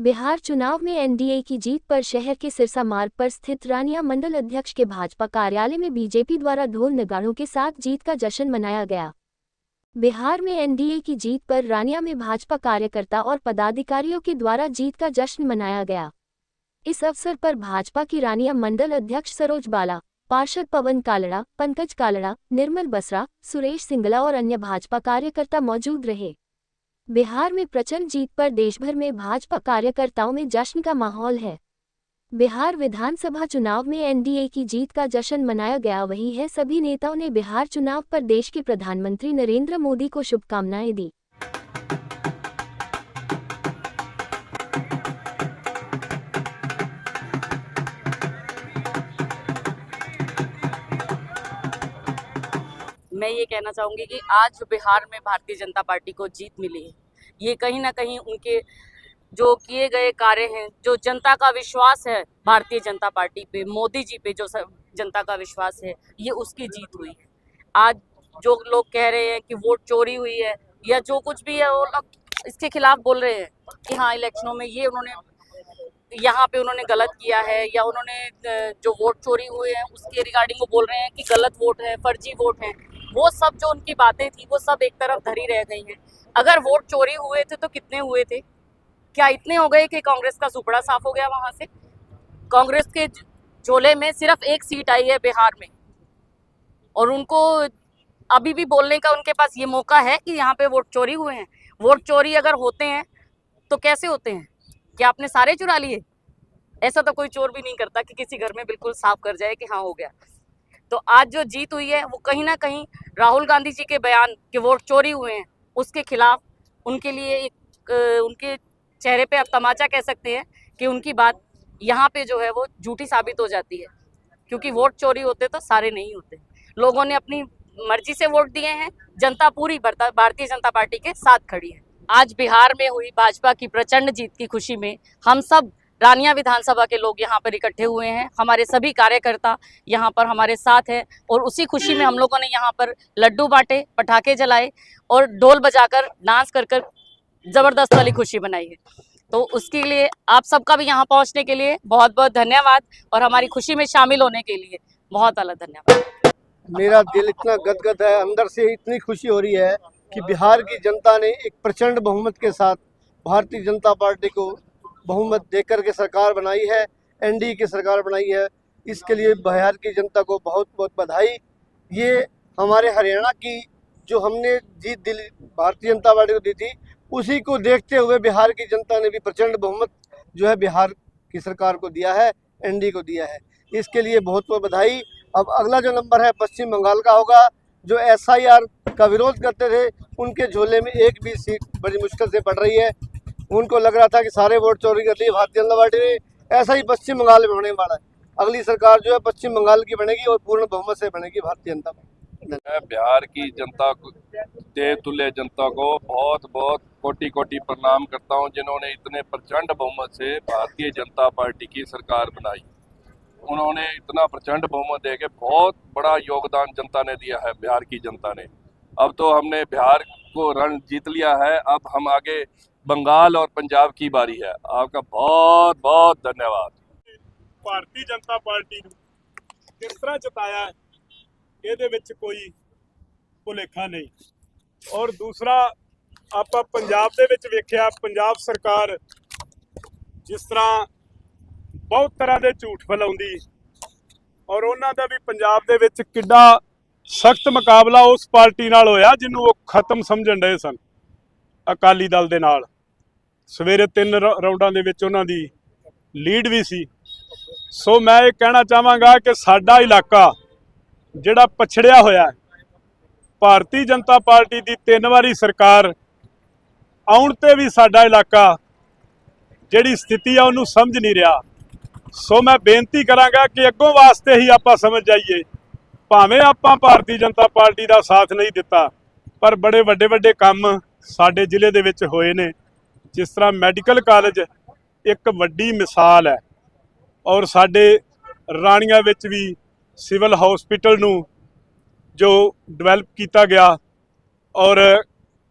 बिहार चुनाव में एनडीए की जीत पर शहर के सिरसा मार्ग पर स्थित रानिया मंडल अध्यक्ष के भाजपा कार्यालय में बीजेपी द्वारा ढोल नगाड़ों के साथ जीत का जश्न मनाया गया। बिहार में एनडीए की जीत पर रानिया में भाजपा कार्यकर्ता और पदाधिकारियों के द्वारा जीत का जश्न मनाया गया। इस अवसर पर भाजपा की रानिया मंडल अध्यक्ष सरोज बाला, पार्षद पवन कालड़ा, पंकज कालड़ा, निर्मल बसरा, सुरेश सिंगला और अन्य भाजपा कार्यकर्ता मौजूद रहे। बिहार में प्रचंड जीत पर देशभर में भाजपा कार्यकर्ताओं में जश्न का माहौल है। बिहार विधानसभा चुनाव में एनडीए की जीत का जश्न मनाया गया। वही है, सभी नेताओं ने बिहार चुनाव पर देश के प्रधानमंत्री नरेंद्र मोदी को शुभकामनाएं दी। मैं ये कहना चाहूँगी कि आज जो बिहार में भारतीय जनता पार्टी को जीत मिली है, ये कहीं ना कहीं उनके जो किए गए कार्य हैं, जो जनता का विश्वास है भारतीय जनता पार्टी पे, मोदी जी पे जो जनता का विश्वास है, ये उसकी जीत हुई है। आज जो लोग कह रहे हैं कि वोट चोरी हुई है या जो कुछ भी है, वो लोग इसके खिलाफ बोल रहे हैं कि हाँ, इलेक्शनों में ये यहाँ पे उन्होंने गलत किया है, या उन्होंने जो वोट चोरी हुए हैं उसके रिगार्डिंग वो बोल रहे हैं कि गलत वोट है, फर्जी वोट है। वो सब जो उनकी बातें थी वो सब एक तरफ धरी रह गई हैं। अगर वोट चोरी हुए थे तो कितने हुए थे? क्या इतने हो गए कि कांग्रेस का सुपड़ा साफ हो गया? वहां से कांग्रेस के झोले में सिर्फ एक सीट आई है बिहार में, और उनको अभी भी बोलने का उनके पास ये मौका है कि यहाँ पे वोट चोरी हुए हैं। वोट चोरी अगर होते हैं तो कैसे होते हैं? क्या आपने सारे चुरा लिए? ऐसा तो कोई चोर भी नहीं करता कि किसी घर में बिल्कुल साफ कर जाए कि हाँ हो गया। तो आज जो जीत हुई है वो कहीं ना कहीं राहुल गांधी जी के बयान कि वोट चोरी हुए हैं उसके खिलाफ उनके लिए एक उनके चेहरे पे आप तमाचा कह सकते हैं कि उनकी बात यहाँ पे जो है वो झूठी साबित हो जाती है, क्योंकि वोट चोरी होते तो सारे नहीं होते। लोगों ने अपनी मर्जी से वोट दिए हैं, जनता पूरी भारतीय जनता पार्टी के साथ खड़ी है। आज बिहार में हुई भाजपा की प्रचंड जीत की खुशी में हम सब रानिया विधानसभा के लोग यहाँ पर इकट्ठे हुए हैं। हमारे सभी कार्यकर्ता यहाँ पर हमारे साथ हैं और उसी खुशी में हम लोगों ने यहाँ पर लड्डू बांटे, पटाखे जलाए और ढोल बजाकर डांस कर कर जबरदस्त वाली खुशी बनाई है। तो उसके लिए आप सबका भी यहाँ पहुँचने के लिए बहुत बहुत धन्यवाद, और हमारी खुशी में शामिल होने के लिए बहुत अलग धन्यवाद। मेरा दिल इतना गदगद है, अंदर से इतनी खुशी हो रही है कि बिहार की जनता ने एक प्रचंड बहुमत के साथ भारतीय जनता पार्टी को बहुमत देकर के सरकार बनाई है, एनडीए की सरकार बनाई है। इसके लिए बिहार की जनता को बहुत बहुत बधाई। ये हमारे हरियाणा की जो हमने जीत दिल्ली भारतीय जनता पार्टी को दी थी, उसी को देखते हुए बिहार की जनता ने भी प्रचंड बहुमत जो है बिहार की सरकार को दिया है, एनडीए को दिया है। इसके लिए बहुत बहुत बधाई। अब अगला जो नंबर है पश्चिम बंगाल का होगा। जो एसआईआर का विरोध करते थे, उनके झोले में एक भी सीट बड़ी मुश्किल से पड़ रही है। उनको लग रहा था कि सारे वोट चोरी कर लिए भारतीय जनता पार्टी ने। ऐसा ही पश्चिम बंगाल में होने वाला है। अगली सरकार जो है पश्चिम बंगाल की बनेगी और पूर्ण बहुमत से बनेगी भारतीय जनता पार्टी। मैं बिहार की जनता को, देवतुल्य जनता को बहुत बहुत कोटि कोटि प्रणाम करता हूं, जिन्होंने इतने प्रचंड बहुमत से भारतीय जनता पार्टी की सरकार बनाई। उन्होंने इतना प्रचंड बहुमत देके बहुत बड़ा योगदान जनता ने दिया है, बिहार की जनता ने। अब तो हमने बिहार को रण जीत लिया है, अब हम आगे बंगाल और पंजाब की बारी है। आपका बहुत बहुत धन्यवाद। भारतीय जनता पार्टी किस तरह जिताया ਇਹਦੇ ਵਿੱਚ ਕੋਈ ਭੁਲੇਖਾ ਨਹੀਂ। ਔਰ ਦੂਸਰਾ, ਆਪਾਂ ਪੰਜਾਬ ਦੇ ਵਿੱਚ ਵੇਖਿਆ, ਪੰਜਾਬ ਸਰਕਾਰ ਜਿਸ ਤਰ੍ਹਾਂ ਬਹੁਤ ਤਰ੍ਹਾਂ ਦੇ ਝੂਠ ਫੈਲਾਉਂਦੀ, ਔਰ ਉਹਨਾਂ ਦਾ ਵੀ ਪੰਜਾਬ ਦੇ ਵਿੱਚ ਕਿੱਡਾ ਸਖਤ ਮੁਕਾਬਲਾ ਉਸ ਪਾਰਟੀ ਨਾਲ ਹੋਇਆ ਜਿਹਨੂੰ ਉਹ ਖਤਮ ਸਮਝਣ ਡਏ ਸਨ, ਅਕਾਲੀ ਦਲ ਦੇ ਨਾਲ। ਸਵੇਰੇ 3 ਰਾਉਂਡਾਂ ਦੇ ਵਿੱਚ ਉਹਨਾਂ ਦੀ ਲੀਡ ਵੀ ਸੀ। ਸੋ ਮੈਂ ਇਹ ਕਹਿਣਾ ਚਾਹਾਂਗਾ ਕਿ ਸਾਡਾ ਇਲਾਕਾ ਜਿਹੜਾ ਪਛੜਿਆ ਹੋਇਆ ਹੈ, ਭਾਰਤੀ ਜਨਤਾ ਪਾਰਟੀ ਦੀ 3 ਵਾਰੀ ਸਰਕਾਰ ਆਉਣ ਤੇ ਵੀ ਸਾਡਾ ਇਲਾਕਾ ਜਿਹੜੀ ਸਥਿਤੀ ਆ ਉਹਨੂੰ ਸਮਝ ਨਹੀਂ ਰਿਹਾ। ਸੋ ਮੈਂ ਬੇਨਤੀ ਕਰਾਂਗਾ ਕਿ ਅੱਗੋਂ ਵਾਸਤੇ ਹੀ ਆਪਾਂ ਸਮਝ ਜਾਈਏ, ਭਾਵੇਂ ਆਪਾਂ ਭਾਰਤੀ ਜਨਤਾ ਪਾਰਟੀ ਦਾ ਸਾਥ ਨਹੀਂ ਦਿੱਤਾ, ਪਰ ਬੜੇ ਵੱਡੇ ਵੱਡੇ ਕੰਮ ਸਾਡੇ ਜ਼ਿਲ੍ਹੇ ਦੇ ਵਿੱਚ ਹੋਏ ਨੇ। ਜਿਸ ਤਰ੍ਹਾਂ ਮੈਡੀਕਲ ਕਾਲਜ ਇੱਕ ਵੱਡੀ ਮਿਸਾਲ ਹੈ, ਔਰ ਸਾਡੇ ਰਾਣੀਆਂ ਵਿੱਚ ਵੀ सिविल हॉस्पिटल नूं जो डिवेलप किया गया, और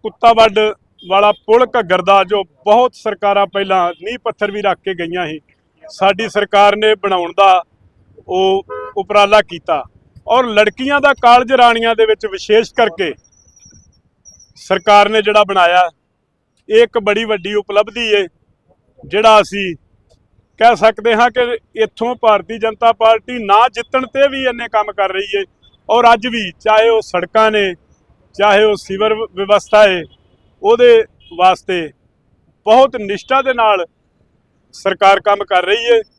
कुत्तावड ਵਾਲਾ ਪੁਲ ਘੱਗਰ ਦਾ ਜੋ ਬਹੁਤ ਸਰਕਾਰਾਂ ਪਹਿਲਾਂ ਨੀਂਹ ਪੱਥਰ ਵੀ ਰੱਖ ਕੇ ਗਈਆਂ ਸੀ, ਸਾਡੀ ਸਰਕਾਰ ਨੇ ਬਣਾਉਣ ਦਾ ਉਹ ਉਪਰਾਲਾ ਕੀਤਾ। ਔਰ ਲੜਕੀਆਂ ਦਾ ਕਾਲਜ ਰਾਣੀਆਂ ਦੇ ਵਿੱਚ ਵਿਸ਼ੇਸ਼ ਕਰਕੇ ਸਰਕਾਰ ਨੇ ਜਿਹੜਾ ਬਣਾਇਆ, ਇਹ ਇੱਕ ਬੜੀ ਵੱਡੀ ਉਪਲਬਧੀ ਹੈ। ਜਿਹੜਾ ਅਸੀਂ ਕਹਿ ਸਕਦੇ ਹਾਂ ਕਿ ਇੱਥੋਂ ਭਾਰਤੀ ਜਨਤਾ ਪਾਰਟੀ ਨਾ ਜਿੱਤਣ ਤੇ ਵੀ ਇੰਨੇ ਕੰਮ ਕਰ ਰਹੀ ਹੈ। ਔਰ ਅੱਜ ਵੀ ਚਾਹੇ ਉਹ ਸੜਕਾਂ ਨੇ, ਚਾਹੇ ਉਹ ਸੀਵਰ ਵਿਵਸਥਾ ਹੈ, ਉਹਦੇ ਵਾਸਤੇ ਬਹੁਤ ਨਿਸ਼ਠਾ ਦੇ ਨਾਲ ਸਰਕਾਰ ਕੰਮ ਕਰ ਰਹੀ ਹੈ।